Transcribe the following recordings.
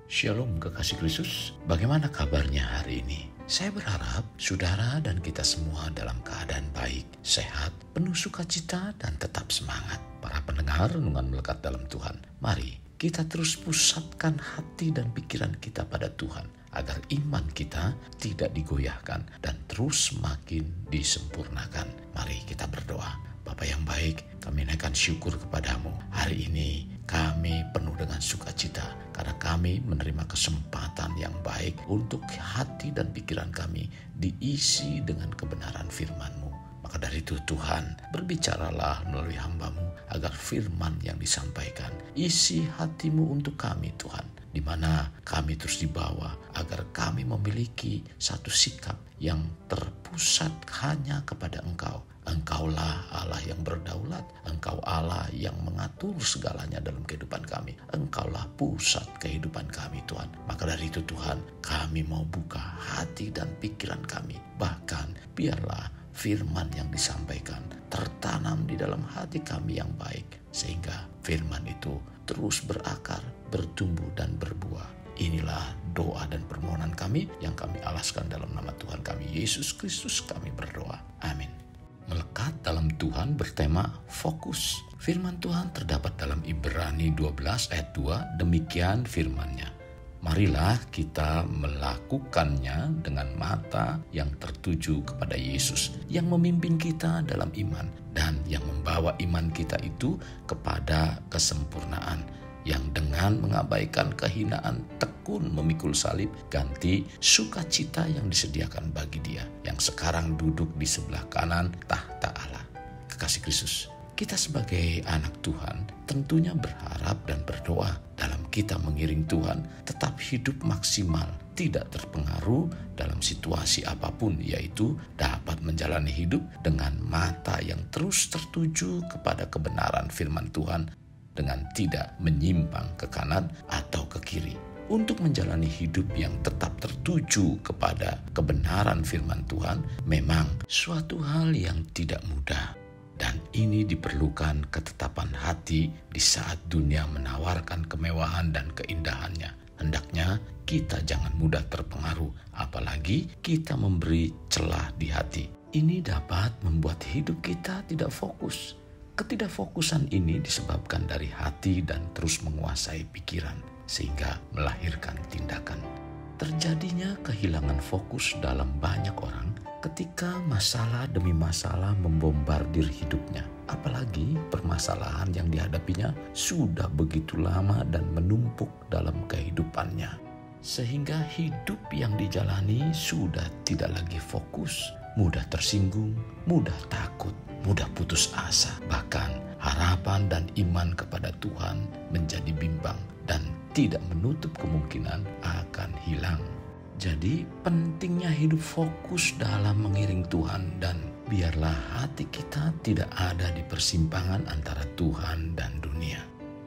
Shalom kekasih Kristus, bagaimana kabarnya hari ini? Saya berharap saudara dan kita semua dalam keadaan baik, sehat, penuh sukacita dan tetap semangat. Para pendengar renungan melekat dalam Tuhan, mari kita terus pusatkan hati dan pikiran kita pada Tuhan, agar iman kita tidak digoyahkan dan terus makin disempurnakan. Mari kita berdoa. Bapa yang baik, kami naikkan syukur kepadamu. Hari ini kami penuh dengan sukacita karena kami menerima kesempatan yang baik untuk hati dan pikiran kami diisi dengan kebenaran firman-Mu. Maka dari itu Tuhan, berbicaralah melalui hamba-Mu agar firman yang disampaikan isi hati-Mu untuk kami Tuhan, di mana kami terus dibawa agar kami memiliki satu sikap yang terpusat hanya kepada Engkau. Engkaulah Allah yang berdaulat, Engkau Allah yang mengatur segalanya dalam kehidupan kami. Engkaulah pusat kehidupan kami Tuhan. Maka dari itu Tuhan, kami mau buka hati dan pikiran kami. Bahkan biarlah firman yang disampaikan tertanam di dalam hati kami yang baik, sehingga firman itu terus berakar, bertumbuh dan berbuah. Inilah doa dan permohonan kami yang kami alaskan dalam nama Tuhan kami Yesus Kristus, kami berdoa. Amin. Melekat dalam Tuhan bertema fokus. Firman Tuhan terdapat dalam Ibrani 12 ayat 2, demikian firman-Nya. Marilah kita melakukannya dengan mata yang tertuju kepada Yesus, yang memimpin kita dalam iman dan yang membawa iman kita itu kepada kesempurnaan, yang dengan mengabaikan kehinaan tekun memikul salib, ganti sukacita yang disediakan bagi Dia yang sekarang duduk di sebelah kanan tahta Allah. Kekasih Kristus, kita sebagai anak Tuhan tentunya berharap dan berdoa dalam kita mengiring Tuhan tetap hidup maksimal, tidak terpengaruh dalam situasi apapun, yaitu dapat menjalani hidup dengan mata yang terus tertuju kepada kebenaran firman Tuhan, dengan tidak menyimpang ke kanan atau ke kiri. Untuk menjalani hidup yang tetap tertuju kepada kebenaran firman Tuhan memang suatu hal yang tidak mudah. Dan ini diperlukan ketetapan hati di saat dunia menawarkan kemewahan dan keindahannya. Hendaknya kita jangan mudah terpengaruh, apalagi kita memberi celah di hati. Ini dapat membuat hidup kita tidak fokus. Ketidakfokusan ini disebabkan dari hati dan terus menguasai pikiran, sehingga melahirkan tindakan. Terjadinya kehilangan fokus dalam banyak orang ketika masalah demi masalah membombardir hidupnya. Apalagi permasalahan yang dihadapinya sudah begitu lama dan menumpuk dalam kehidupannya. Sehingga hidup yang dijalani sudah tidak lagi fokus, mudah tersinggung, mudah takut, mudah putus asa. Bahkan harapan dan iman kepada Tuhan menjadi bimbang dan tidak menutup kemungkinan akan hilang. Jadi pentingnya hidup fokus dalam mengiring Tuhan, dan biarlah hati kita tidak ada di persimpangan antara Tuhan dan dunia.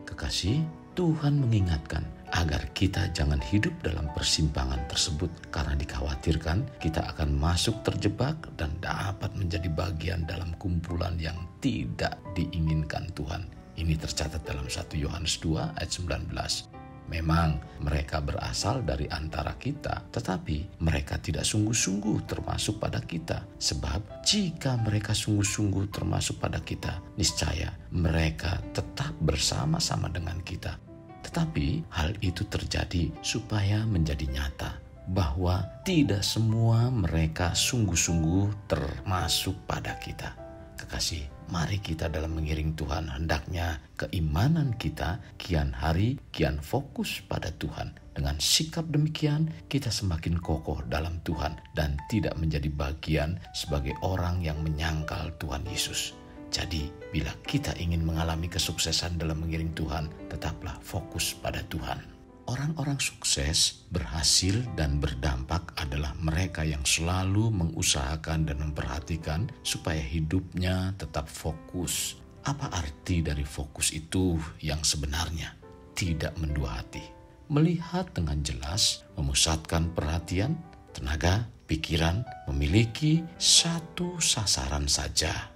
Kekasih, Tuhan mengingatkan agar kita jangan hidup dalam persimpangan tersebut, karena dikhawatirkan kita akan masuk terjebak dan dapat menjadi bagian dalam kumpulan yang tidak diinginkan Tuhan. Ini tercatat dalam 1 Yohanes 2 ayat 19. Memang mereka berasal dari antara kita, tetapi mereka tidak sungguh-sungguh termasuk pada kita. Sebab jika mereka sungguh-sungguh termasuk pada kita, niscaya mereka tetap bersama-sama dengan kita. Tetapi hal itu terjadi supaya menjadi nyata bahwa tidak semua mereka sungguh-sungguh termasuk pada kita. Kekasih, mari kita dalam mengiring Tuhan hendaknya keimanan kita kian hari kian fokus pada Tuhan. Dengan sikap demikian kita semakin kokoh dalam Tuhan dan tidak menjadi bagian sebagai orang yang menyangkal Tuhan Yesus. Jadi bila kita ingin mengalami kesuksesan dalam mengiring Tuhan, tetaplah fokus pada Tuhan. Orang-orang sukses, berhasil dan berdampak adalah mereka yang selalu mengusahakan dan memperhatikan supaya hidupnya tetap fokus. Apa arti dari fokus itu yang sebenarnya? Tidak mendua hati. Melihat dengan jelas, memusatkan perhatian, tenaga, pikiran, memiliki satu sasaran saja.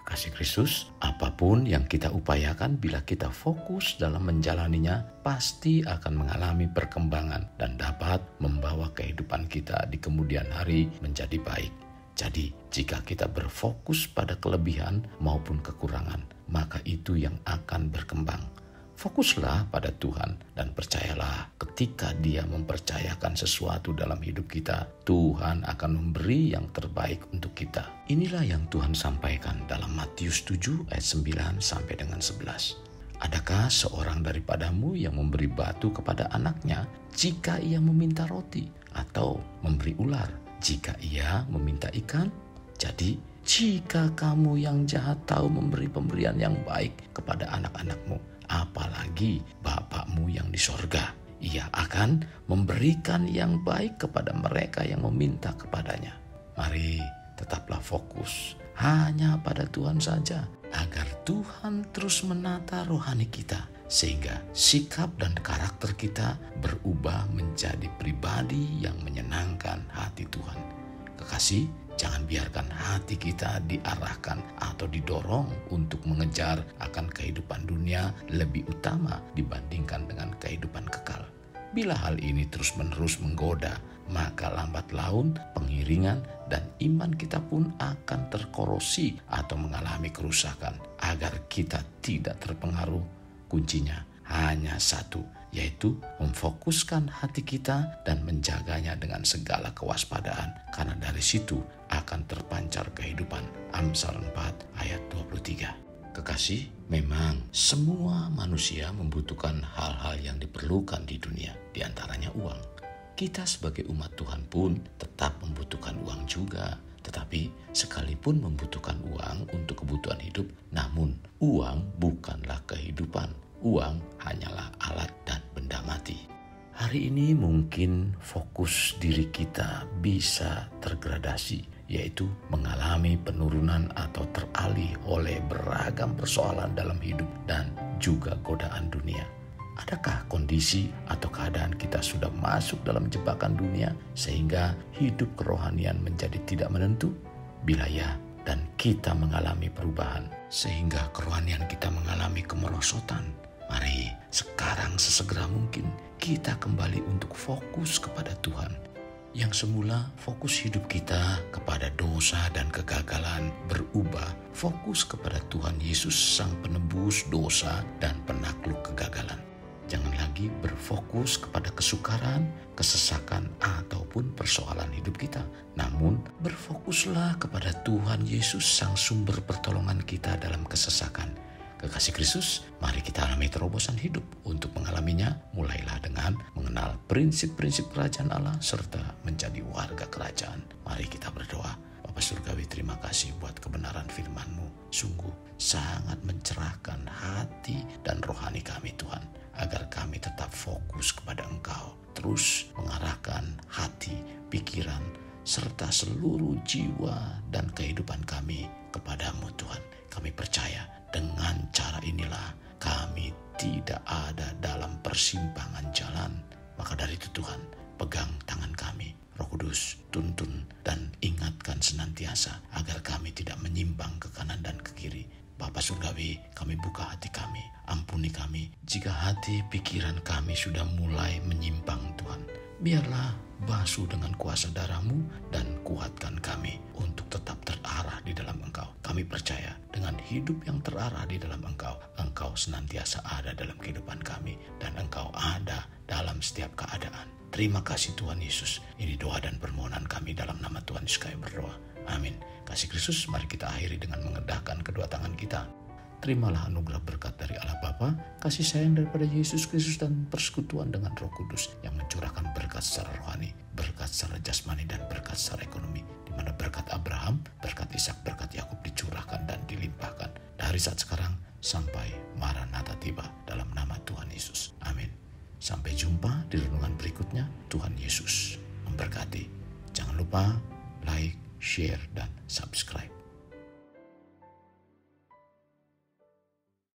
Kasih Kristus, apapun yang kita upayakan bila kita fokus dalam menjalaninya, pasti akan mengalami perkembangan dan dapat membawa kehidupan kita di kemudian hari menjadi baik. Jadi, jika kita berfokus pada kelebihan maupun kekurangan, maka itu yang akan berkembang. Fokuslah pada Tuhan dan percayalah ketika Dia mempercayakan sesuatu dalam hidup kita, Tuhan akan memberi yang terbaik untuk kita. Inilah yang Tuhan sampaikan dalam Matius 7 ayat 9 sampai dengan 11. Adakah seorang daripadamu yang memberi batu kepada anaknya jika ia meminta roti, atau memberi ular jika ia meminta ikan? Jadi, jika kamu yang jahat tahu memberi pemberian yang baik kepada anak-anakmu, apalagi Bapakmu yang di sorga, Ia akan memberikan yang baik kepada mereka yang meminta kepadanya. Mari tetaplah fokus hanya pada Tuhan saja, agar Tuhan terus menata rohani kita, sehingga sikap dan karakter kita berubah menjadi pribadi yang menyenangkan hati Tuhan. Kekasih, jangan biarkan hati kita diarahkan atau didorong untuk mengejar akan kehidupan dunia lebih utama dibandingkan dengan kehidupan kekal. Bila hal ini terus-menerus menggoda, maka lambat laun pengiringan dan iman kita pun akan terkorosi atau mengalami kerusakan. Agar kita tidak terpengaruh, kuncinya hanya satu, yaitu memfokuskan hati kita dan menjaganya dengan segala kewaspadaan, karena dari situ akan terpancar kehidupan. Amsal 4 ayat 23. Kekasih, memang semua manusia membutuhkan hal-hal yang diperlukan di dunia, diantaranya uang. Kita sebagai umat Tuhan pun tetap membutuhkan uang juga. Tetapi sekalipun membutuhkan uang untuk kebutuhan hidup, namun uang bukanlah kehidupan. Uang hanyalah alat dan benda mati. Hari ini mungkin fokus diri kita bisa tergradasi, yaitu mengalami penurunan atau teralih oleh beragam persoalan dalam hidup dan juga godaan dunia. Adakah kondisi atau keadaan kita sudah masuk dalam jebakan dunia sehingga hidup kerohanian menjadi tidak menentu? Bila ya, dan kita mengalami perubahan sehingga kerohanian kita mengalami kemerosotan, mari sekarang sesegera mungkin kita kembali untuk fokus kepada Tuhan. Yang semula fokus hidup kita kepada dosa dan kegagalan berubah fokus kepada Tuhan Yesus, Sang Penebus dosa dan penakluk kegagalan. Jangan lagi berfokus kepada kesukaran, kesesakan, ataupun persoalan hidup kita. Namun, berfokuslah kepada Tuhan Yesus, Sang Sumber pertolongan kita dalam kesesakan. Kekasih Kristus, mari kita alami terobosan hidup. Untuk mengalaminya, mulailah dengan mengenal prinsip-prinsip kerajaan Allah serta menjadi warga kerajaan. Mari kita berdoa. Bapa Surgawi, terima kasih buat kebenaran firman-Mu. Sungguh sangat mencerahkan hati dan rohani kami, Tuhan, agar kami tetap fokus kepada Engkau. Terus mengarahkan hati, pikiran, serta seluruh jiwa dan kehidupan kami kepadamu, Tuhan. Kami percaya dengan cara inilah kami tidak ada dalam persimpangan jalan. Maka dari itu Tuhan, pegang tangan kami. Roh Kudus, tuntun dan ingatkan senantiasa agar kami tidak menyimpang ke kanan dan ke kiri. Bapa Surgawi, kami buka hati kami. Ampuni kami jika hati pikiran kami sudah mulai menyimpang, Tuhan. Biarlah basuh dengan kuasa darah-Mu dan kuatkan kami untuk tetap terarah di dalam Engkau. Kami percaya dengan hidup yang terarah di dalam Engkau, Engkau senantiasa ada dalam kehidupan kami dan Engkau ada dalam setiap keadaan. Terima kasih Tuhan Yesus. Ini doa dan permohonan kami dalam nama Tuhan Yesus kami berdoa. Amin. Kasih Kristus, mari kita akhiri dengan mengedahkan kedua tangan kita. Terimalah anugerah berkat dari Allah Bapa, kasih sayang daripada Yesus Kristus dan persekutuan dengan Roh Kudus yang mencurahkan berkat secara rohani, berkat secara jasmani dan berkat secara ekonomi, di mana berkat Abraham, berkat Ishak, berkat Yakub dicurahkan dan dilimpahkan dari saat sekarang sampai Maranatha tiba dalam nama Tuhan Yesus. Amin. Sampai jumpa di renungan berikutnya. Tuhan Yesus memberkati. Jangan lupa like, share, dan subscribe.